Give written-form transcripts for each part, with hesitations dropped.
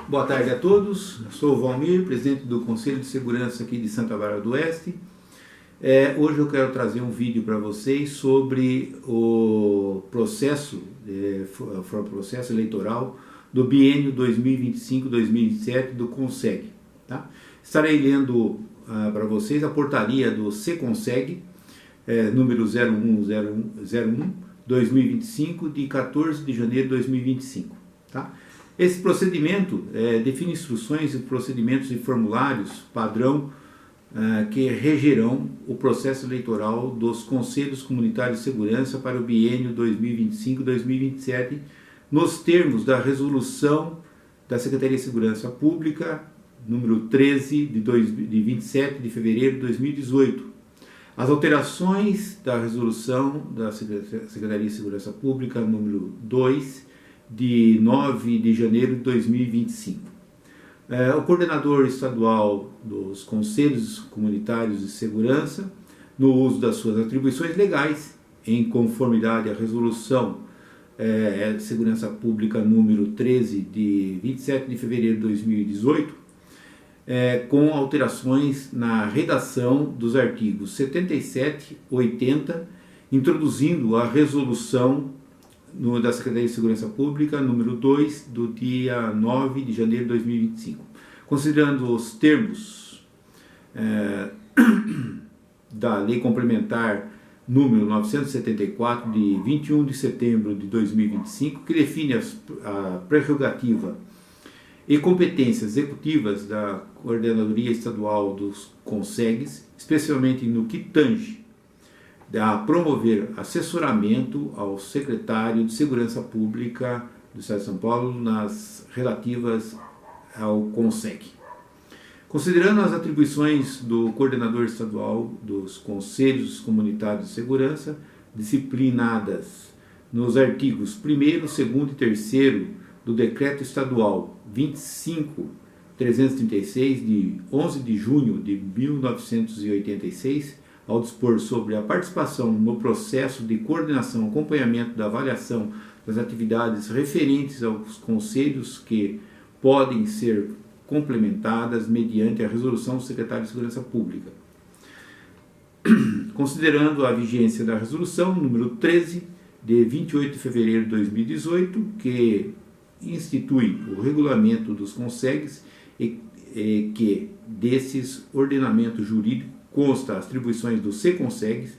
Boa tarde a todos, eu sou o Valmir, presidente do Conselho de Segurança aqui de Santa Bárbara do Oeste. Hoje eu quero trazer um vídeo para vocês sobre o processo eleitoral do biênio 2025-2027 do CONSEG. Tá? Estarei lendo para vocês a portaria do CConseg, número 0101-2025, de 14 de janeiro de 2025. Tá? Esse procedimento define instruções e procedimentos e formulários padrão que regerão o processo eleitoral dos Conselhos Comunitários de Segurança para o biênio 2025-2027, nos termos da resolução da Secretaria de Segurança Pública, número 13, de 27 de fevereiro de 2018. As alterações da resolução da Secretaria de Segurança Pública, número 2, de 9 de janeiro de 2025. O coordenador estadual dos Conselhos Comunitários de Segurança, no uso das suas atribuições legais, em conformidade à resolução de Segurança Pública número 13 de 27 de fevereiro de 2018, com alterações na redação dos artigos 77, 80, introduzindo a resolução da Secretaria de Segurança Pública, número 2, do dia 9 de janeiro de 2025. Considerando os termos da Lei Complementar número 974, de 21 de setembro de 2025, que define a prerrogativa e competências executivas da Coordenadoria Estadual dos CONSEGs, especialmente no que tange a promover assessoramento ao secretário de Segurança Pública do Estado de São Paulo nas relativas ao CONSEG. Considerando as atribuições do coordenador estadual dos Conselhos Comunitários de Segurança, disciplinadas nos artigos 1º, 2º e 3º do Decreto Estadual 25.336, de 11 de junho de 1986, ao dispor sobre a participação no processo de coordenação, acompanhamento da avaliação das atividades referentes aos conselhos que podem ser complementadas mediante a resolução do secretário de Segurança Pública. Considerando a vigência da resolução número 13, de 28 de fevereiro de 2018, que institui o regulamento dos CONSEGs e que desses ordenamento jurídico consta as atribuições do CConseg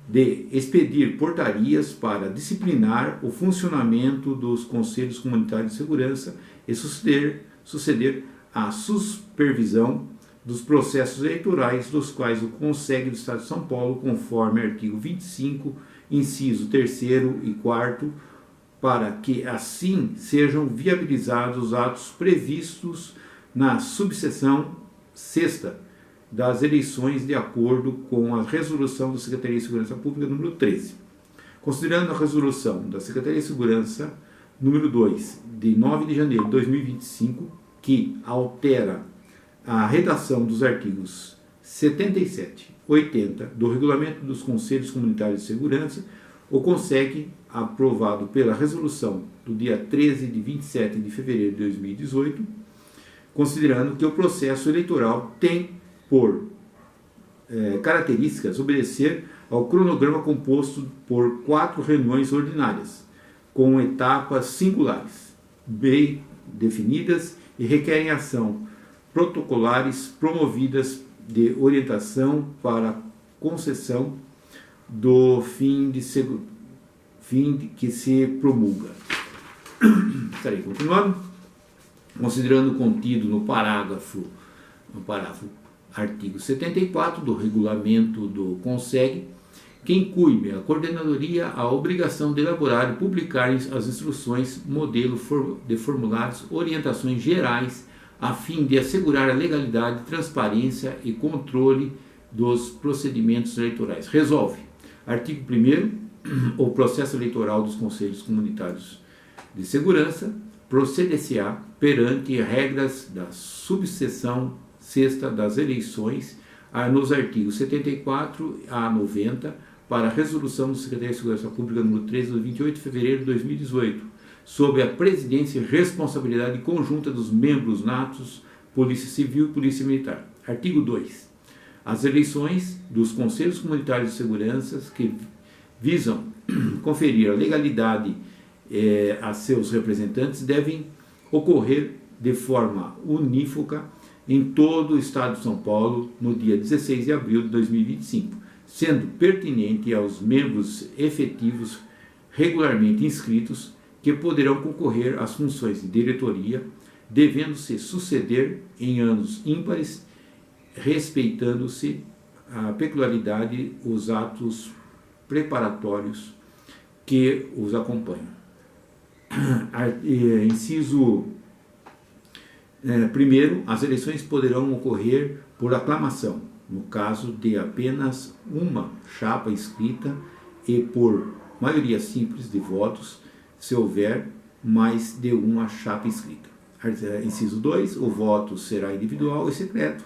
de expedir portarias para disciplinar o funcionamento dos Conselhos Comunitários de Segurança e suceder à supervisão dos processos eleitorais dos quais o CONSEG do Estado de São Paulo, conforme artigo 25, inciso 3º e 4º, para que assim sejam viabilizados os atos previstos na subseção 6ª das eleições de acordo com a resolução da Secretaria de Segurança Pública número 13. Considerando a resolução da Secretaria de Segurança número 2, de 9 de janeiro de 2025, que altera a redação dos artigos 77, 80 do Regulamento dos Conselhos Comunitários de Segurança, o CONSEG, aprovado pela resolução do dia 13 de 27 de fevereiro de 2018, considerando que o processo eleitoral tem por características obedecer ao cronograma composto por 4 reuniões ordinárias, com etapas singulares, bem definidas e requerem ação protocolares promovidas de orientação para concessão do fim que se promulga. Estarei continuando. Considerando o contido no parágrafo artigo 74 do regulamento do CONSEG, que incumbe a coordenadoria a obrigação de elaborar e publicar as instruções, modelo de formulários, orientações gerais, a fim de assegurar a legalidade, transparência e controle dos procedimentos eleitorais. Resolve. Artigo 1º, o processo eleitoral dos Conselhos Comunitários de Segurança proceder-se-á perante regras da subseção 6ª das eleições, nos artigos 74 a 90, para a resolução do Secretaria de Segurança Pública número 13, de 28 de fevereiro de 2018, sob a presidência e responsabilidade conjunta dos membros natos, Polícia Civil e Polícia Militar. Artigo 2. As eleições dos Conselhos Comunitários de Segurança que visam conferir a legalidade a seus representantes devem ocorrer de forma unívoca em todo o Estado de São Paulo no dia 16 de abril de 2025, sendo pertinente aos membros efetivos regularmente inscritos que poderão concorrer às funções de diretoria, devendo-se suceder em anos ímpares, respeitando-se a peculiaridade os atos preparatórios que os acompanham. Inciso primeiro, as eleições poderão ocorrer por aclamação, no caso de apenas uma chapa inscrita e por maioria simples de votos, se houver mais de uma chapa inscrita. Inciso 2, o voto será individual e secreto,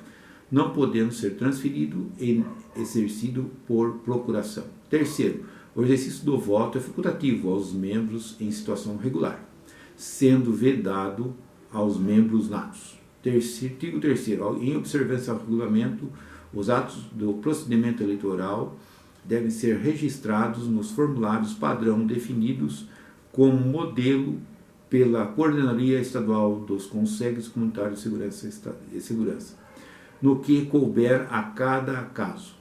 não podendo ser transferido e exercido por procuração. Terceiro, o exercício do voto é facultativo aos membros em situação regular, sendo vedado aos membros natos. Artigo 3º. Em observância ao regulamento, os atos do procedimento eleitoral devem ser registrados nos formulários padrão definidos como modelo pela Coordenadoria Estadual dos Conselhos Comunitários de Segurança, no que couber a cada caso,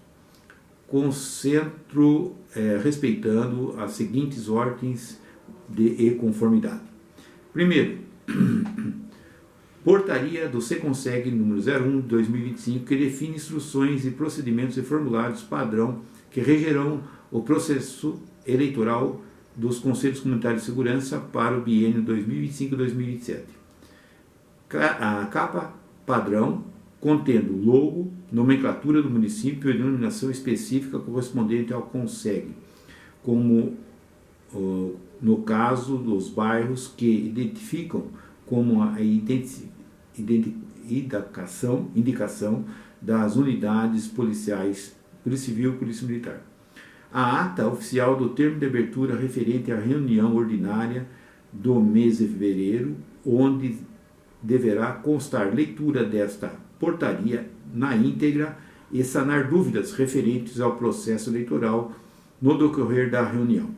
respeitando as seguintes ordens de conformidade. Primeiro, Portaria do Seconseg número 01 de 2025, que define instruções e procedimentos e formulários padrão que regerão o processo eleitoral dos Conselhos Comunitários de Segurança para o biênio 2025-2027. A capa padrão contendo logo, nomenclatura do município e denominação específica correspondente ao Conseg, como no caso dos bairros que identificam como a indicação das unidades policiais, Polícia Civil e Polícia Militar. A ata oficial do termo de abertura referente à reunião ordinária do mês de fevereiro, onde deverá constar leitura desta portaria na íntegra e sanar dúvidas referentes ao processo eleitoral no decorrer da reunião.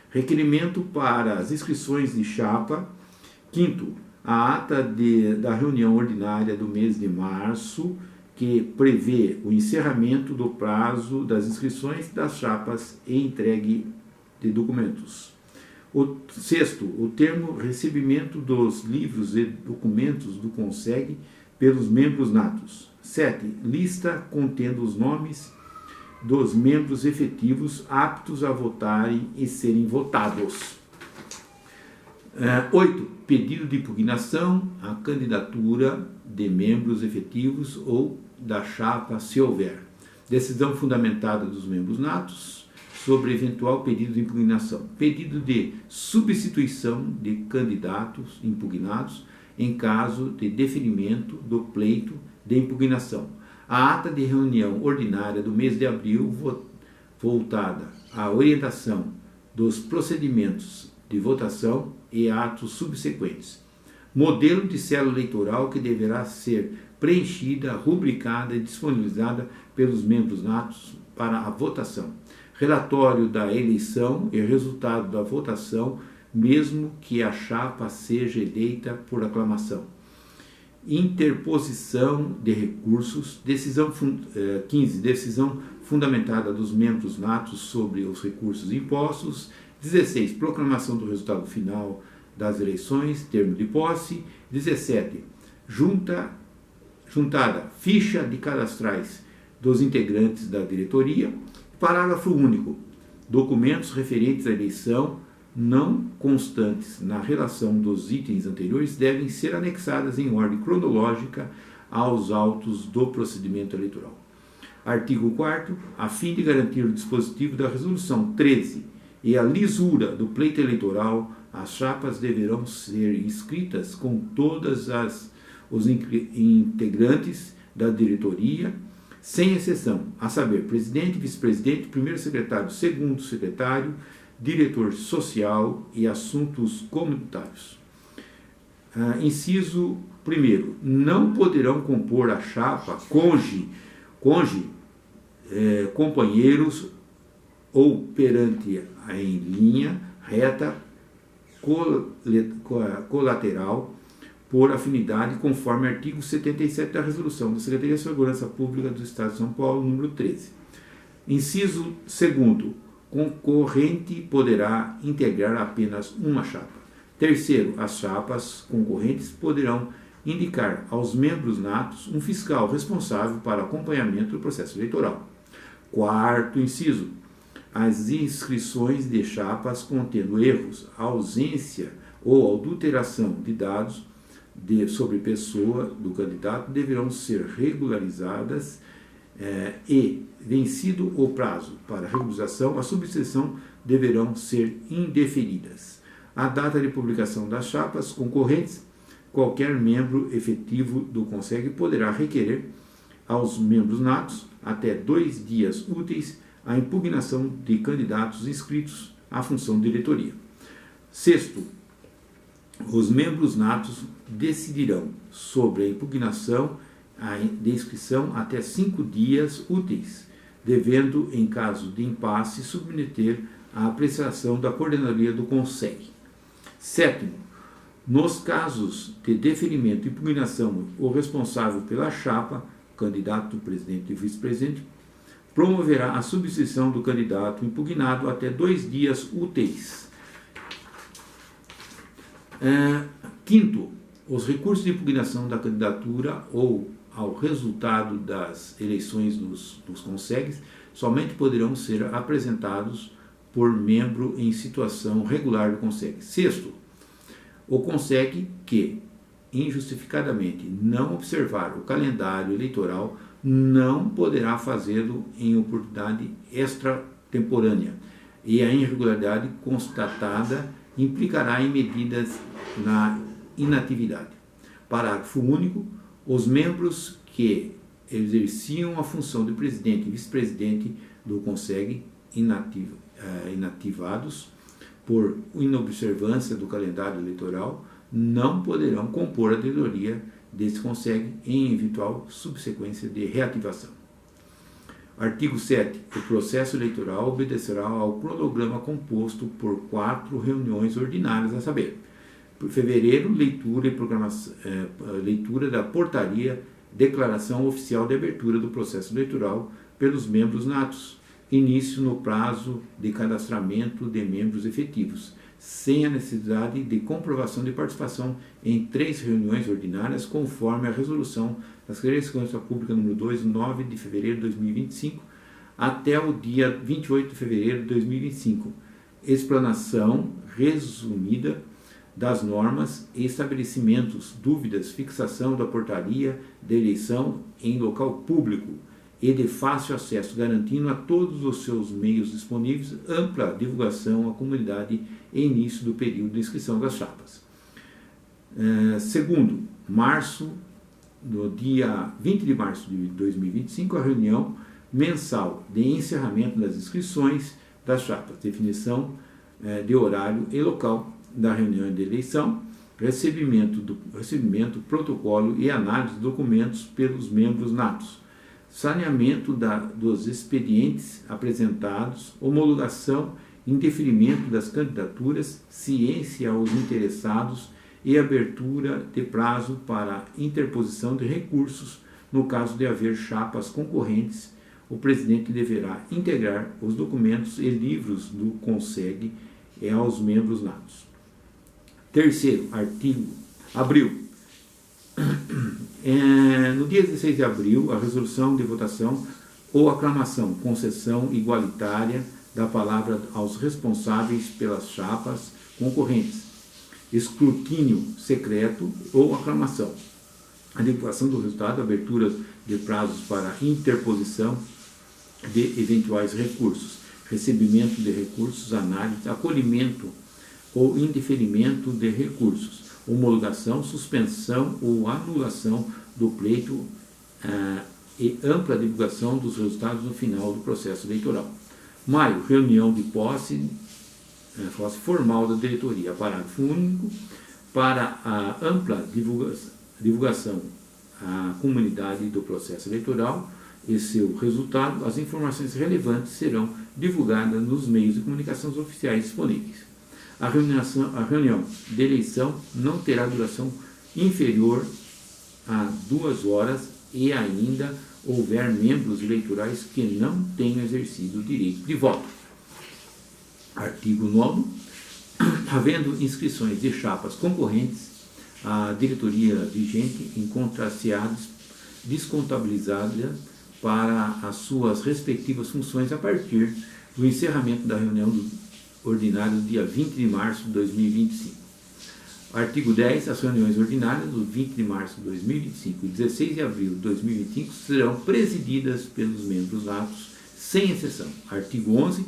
Requerimento para as inscrições de chapa. Quinto, a ata da reunião ordinária do mês de março, que prevê o encerramento do prazo das inscrições das chapas e entregue de documentos. Sexto, o termo recebimento dos livros e documentos do Conseg pelos membros natos. 7. Lista contendo os nomes dos membros efetivos aptos a votarem e serem votados. 8. Pedido de impugnação à candidatura de membros efetivos ou da chapa, se houver. Decisão fundamentada dos membros natos sobre eventual pedido de impugnação. Pedido de substituição de candidatos impugnados em caso de deferimento do pleito de impugnação. A ata de reunião ordinária do mês de abril voltada à orientação dos procedimentos de votação e atos subsequentes. Modelo de célula eleitoral que deverá ser preenchida, rubricada e disponibilizada pelos membros natos para a votação. Relatório da eleição e resultado da votação, mesmo que a chapa seja eleita por aclamação. Interposição de recursos. 15. Decisão fundamentada dos membros natos sobre os recursos impostos. 16. Proclamação do resultado final das eleições, termo de posse. 17. Juntada ficha de cadastrais dos integrantes da diretoria. Parágrafo único. Documentos referentes à eleição não constantes na relação dos itens anteriores devem ser anexadas em ordem cronológica aos autos do procedimento eleitoral. Artigo 4º. A fim de garantir o dispositivo da Resolução 13 e a lisura do pleito eleitoral, as chapas deverão ser inscritas com todas os integrantes da diretoria, sem exceção, a saber, presidente, vice-presidente, primeiro secretário, segundo secretário, diretor social e assuntos comunitários. Inciso 1º, não poderão compor a chapa companheiros ou perante em linha reta colateral por afinidade, conforme artigo 77 da Resolução da Secretaria de Segurança Pública do Estado de São Paulo, número 13. Inciso 2º, concorrente poderá integrar apenas uma chapa. Terceiro, as chapas concorrentes poderão indicar aos membros natos um fiscal responsável para acompanhamento do processo eleitoral. Quarto inciso, as inscrições de chapas contendo erros, ausência ou adulteração de dados sobre pessoa do candidato deverão ser regularizadas e, vencido o prazo para regularização, a substituição deverão ser indeferidas. A data de publicação das chapas concorrentes, qualquer membro efetivo do CONSEG poderá requerer aos membros natos, até 2 dias úteis, a impugnação de candidatos inscritos à função de diretoria. Sexto, os membros natos decidirão sobre a impugnação de inscrição até 5 dias úteis, devendo, em caso de impasse, submeter à apreciação da coordenadoria do CONSEG. Sétimo, nos casos de deferimento e impugnação, o responsável pela chapa, candidato, presidente e vice-presidente, promoverá a substituição do candidato impugnado até 2 dias úteis. Quinto, os recursos de impugnação da candidatura ou ao resultado das eleições dos CONSEGs somente poderão ser apresentados por membro em situação regular do CONSEG. Sexto, o CONSEG que injustificadamente não observar o calendário eleitoral não poderá fazê-lo em oportunidade extratemporânea e a irregularidade constatada implicará em medidas na inatividade. Parágrafo único. Os membros que exerciam a função de presidente e vice-presidente do CONSEG inativados por inobservância do calendário eleitoral não poderão compor a diretoria desse CONSEG em eventual subsequência de reativação. Artigo 7. O processo eleitoral obedecerá ao cronograma composto por 4 reuniões ordinárias, a saber: fevereiro, leitura da portaria, declaração oficial de abertura do processo eleitoral pelos membros natos, início no prazo de cadastramento de membros efetivos, sem a necessidade de comprovação de participação em 3 reuniões ordinárias, conforme a resolução da Secretaria de Segurança Pública número 2, 9 de fevereiro de 2025, até o dia 28 de fevereiro de 2025. Explanação resumida das normas e estabelecimentos, dúvidas, fixação da portaria de eleição em local público e de fácil acesso, garantindo a todos os seus meios disponíveis ampla divulgação à comunidade e início do período de inscrição das chapas. Segundo, no dia 20 de março de 2025, a reunião mensal de encerramento das inscrições das chapas, definição de horário e local da reunião de eleição, recebimento, protocolo e análise de documentos pelos membros natos, saneamento dos expedientes apresentados, homologação e indeferimento das candidaturas, ciência aos interessados e abertura de prazo para interposição de recursos no caso de haver chapas concorrentes. O presidente deverá integrar os documentos e livros do CONSEG aos membros natos. Terceiro, abril. No dia 16 de abril, a resolução de votação ou aclamação, concessão igualitária da palavra aos responsáveis pelas chapas concorrentes, escrutínio secreto ou aclamação, a divulgação do resultado, abertura de prazos para interposição de eventuais recursos, recebimento de recursos, análise, acolhimento ou indeferimento de recursos, homologação, suspensão ou anulação do pleito e ampla divulgação dos resultados no final do processo eleitoral. Maio, reunião de posse formal da diretoria. Parágrafo único. Para a ampla divulgação à comunidade do processo eleitoral e seu resultado, as informações relevantes serão divulgadas nos meios de comunicação oficiais disponíveis. A reunião de eleição não terá duração inferior a 2 horas e ainda houver membros eleitorais que não tenham exercido o direito de voto. Artigo 9º. Havendo inscrições de chapas concorrentes, a diretoria vigente encontrar-se-á descontabilizada para as suas respectivas funções a partir do encerramento da reunião ordinária do dia 20 de março de 2025. Artigo 10. As reuniões ordinárias do 20 de março de 2025 e 16 de abril de 2025 serão presididas pelos membros natos, sem exceção. Artigo 11.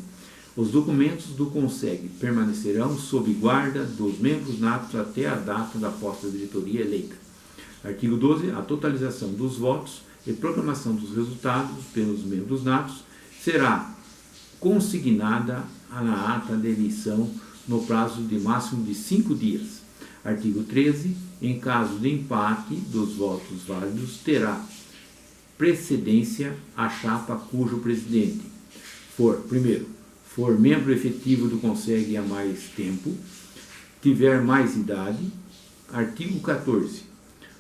Os documentos do CONSEG permanecerão sob guarda dos membros natos até a data da posse da diretoria eleita. Artigo 12. A totalização dos votos e proclamação dos resultados pelos membros natos será consignada na ata de eleição no prazo de máximo de 5 dias. Artigo 13. Em caso de empate dos votos válidos, terá precedência a chapa cujo presidente for membro efetivo do CONSEG há mais tempo, tiver mais idade. Artigo 14.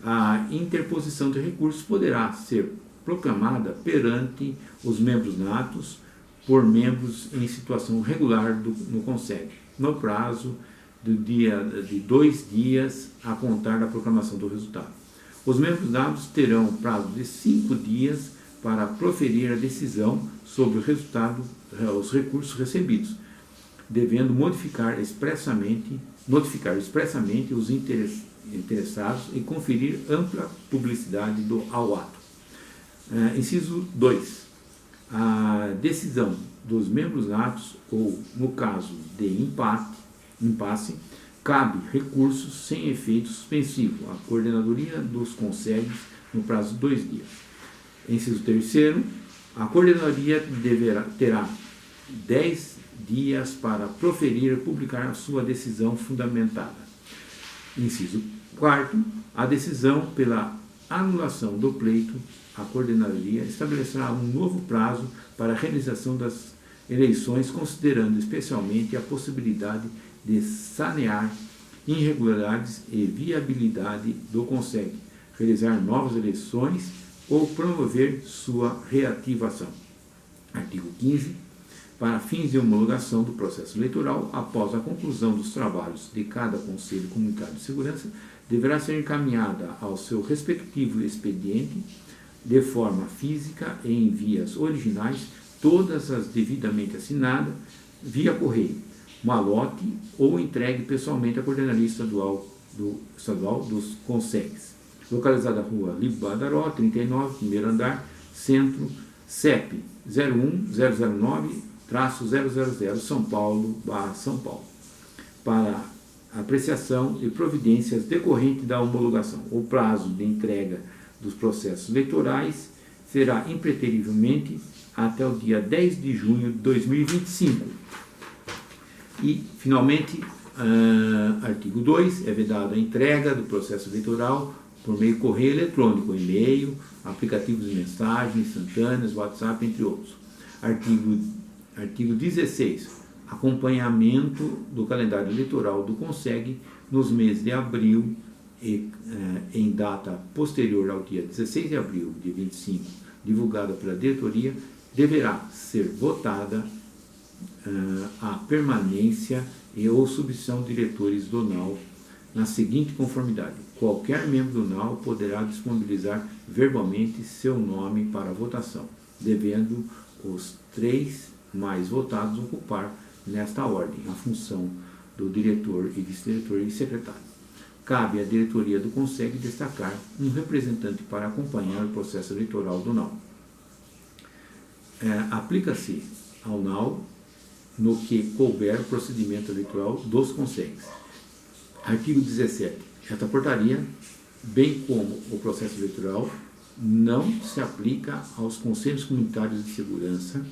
A interposição de recursos poderá ser proclamada perante os membros natos por membros em situação regular no CONSEG, no prazo de 2 dias a contar da proclamação do resultado. Os membros natos terão prazo de 5 dias para proferir a decisão sobre o resultado, os recursos recebidos, devendo notificar expressamente os interessados e conferir ampla publicidade ao ato. Inciso 2. A decisão dos membros natos ou, no caso de impasse, cabe recurso sem efeito suspensivo à coordenadoria dos CONSEGs no prazo de 2 dias. Inciso 3. A coordenadoria terá 10 dias para proferir e publicar a sua decisão fundamentada. Inciso 4. A decisão pela anulação do pleito, a coordenadoria estabelecerá um novo prazo para a realização das eleições, considerando especialmente a possibilidade de sanear irregularidades e viabilidade do CONSEG, realizar novas eleições ou promover sua reativação. Artigo 15. Para fins de homologação do processo eleitoral, após a conclusão dos trabalhos de cada Conselho Comunitário de Segurança, deverá ser encaminhada ao seu respectivo expediente, de forma física e em vias originais, todas as devidamente assinadas, via correio, malote ou entregue pessoalmente à Coordenadoria Estadual dos CONSEGs, localizada na Rua Líbio Badaró, 39, primeiro andar, Centro, CEP 01009-000, São Paulo, São Paulo, para apreciação e providências decorrentes da homologação. O prazo de entrega dos processos eleitorais será impreterivelmente até o dia 10 de junho de 2025. E, finalmente, artigo 2, é vedada a entrega do processo eleitoral por meio de correio eletrônico, e-mail, aplicativos de mensagens instantâneas, WhatsApp, entre outros. Artigo 16. Acompanhamento do calendário eleitoral do CONSEG nos meses de abril e em data posterior ao dia 16 de abril de 25, divulgada pela diretoria, deverá ser votada a permanência e ou substituição de diretores do NAU na seguinte conformidade: qualquer membro do NAU poderá disponibilizar verbalmente seu nome para votação, devendo os 3 mais votados ocupar nesta ordem a função do diretor e vice-diretor e secretário. Cabe à diretoria do CONSEG destacar um representante para acompanhar o processo eleitoral do NAU. Aplica-se ao NAU no que couber o procedimento eleitoral dos CONSEGs. Artigo 17. Esta portaria, bem como o processo eleitoral, não se aplica aos conselhos comunitários de segurança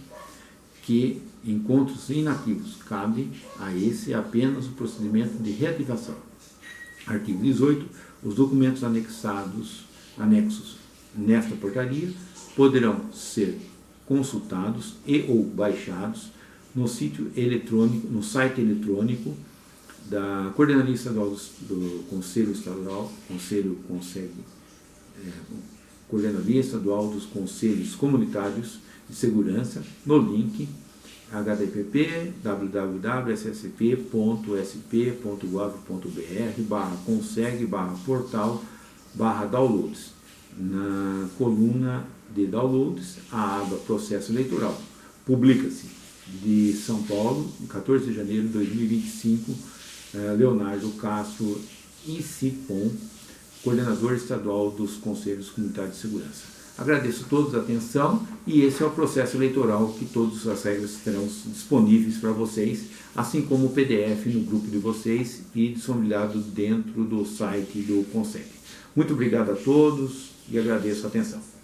que encontros inativos, cabe a esse apenas o procedimento de reativação. Artigo 18. Os documentos anexos nesta portaria poderão ser consultados e ou baixados no site eletrônico da Coordenadoria Estadual do Conselho Estadual, Coordenadoria Estadual dos Conselhos Comunitários de Segurança, no link http www.ssp.sp.gov.br/conseg/portal/downloads. Na coluna de downloads, a aba Processo Eleitoral. Publica-se de São Paulo, 14 de janeiro de 2025, Leonardo Castro Isipon, coordenador estadual dos Conselhos Comunitários de Segurança. Agradeço a todos a atenção e esse é o processo eleitoral que todas as regras estarão disponíveis para vocês, assim como o PDF no grupo de vocês e disponibilizado dentro do site do Conseg. Muito obrigado a todos e agradeço a atenção.